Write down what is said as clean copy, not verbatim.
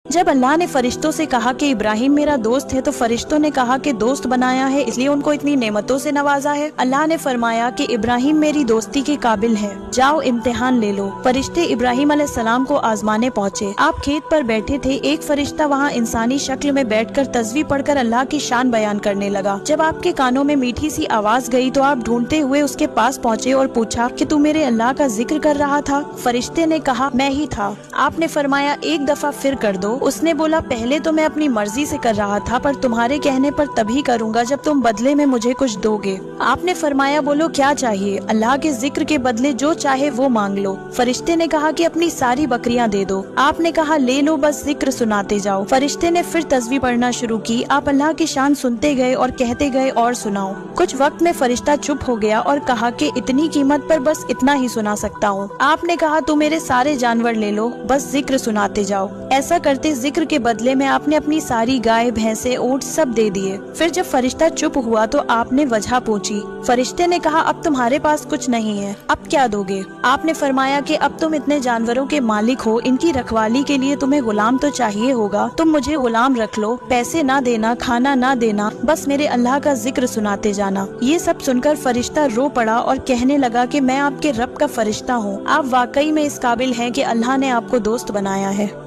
जब अल्लाह ने फरिश्तों से कहा कि इब्राहिम मेरा दोस्त है, तो फरिश्तों ने कहा कि दोस्त बनाया है इसलिए उनको इतनी नेमतों से नवाजा है। अल्लाह ने फरमाया कि इब्राहिम मेरी दोस्ती के काबिल है, जाओ इम्तिहान ले लो। फरिश्ते इब्राहिम अलैहिस्सलाम को आजमाने पहुँचे। आप खेत पर बैठे थे, एक फरिश्ता वहाँ इंसानी शक्ल में बैठकर तस्वीर पढ़कर अल्लाह की शान बयान करने लगा। जब आपके कानों में मीठी सी आवाज गई तो आप ढूंढते हुए उसके पास पहुँचे और पूछा कि तू मेरे अल्लाह का जिक्र कर रहा था? फरिश्ते ने कहा मैं ही था। आपने फरमाया एक दफा फिर कर दो। उसने बोला पहले तो मैं अपनी मर्जी से कर रहा था, पर तुम्हारे कहने पर तभी करूँगा जब तुम बदले में मुझे कुछ दोगे। आपने फरमाया बोलो क्या चाहिए? अल्लाह के जिक्र के बदले जो चाहे वो मांग लो। फरिश्ते ने कहा कि अपनी सारी बकरियां दे दो। आपने कहा ले लो, बस जिक्र सुनाते जाओ। फरिश्ते ने फिर तस्वीर पढ़ना शुरू की। आप अल्लाह की शान सुनते गए और कहते गए और सुनाओ। कुछ वक्त में फरिश्ता चुप हो गया और कहा कि इतनी कीमत पर बस इतना ही सुना सकता हूँ। आपने कहा तू मेरे सारे जानवर ले लो, बस जिक्र सुनाते जाओ। ऐसा करते जिक्र के बदले में आपने अपनी सारी गाय, भैंसे, ऊंट सब दे दिए। फिर जब फरिश्ता चुप हुआ तो आपने वजह पूछी। फरिश्ते ने कहा अब तुम्हारे पास कुछ नहीं है, अब क्या दोगे? आपने फरमाया कि अब तुम इतने जानवरों के मालिक हो, इनकी रखवाली के लिए तुम्हें गुलाम तो चाहिए होगा, तुम मुझे गुलाम रख लो, पैसे ना देना, खाना ना देना, बस मेरे अल्लाह का जिक्र सुनाते जाना। ये सब सुनकर फरिश्ता रो पड़ा और कहने लगा कि मैं आपके रब का फरिश्ता हूँ, आप वाकई में इस काबिल हैं कि अल्लाह ने आपको दोस्त बनाया है।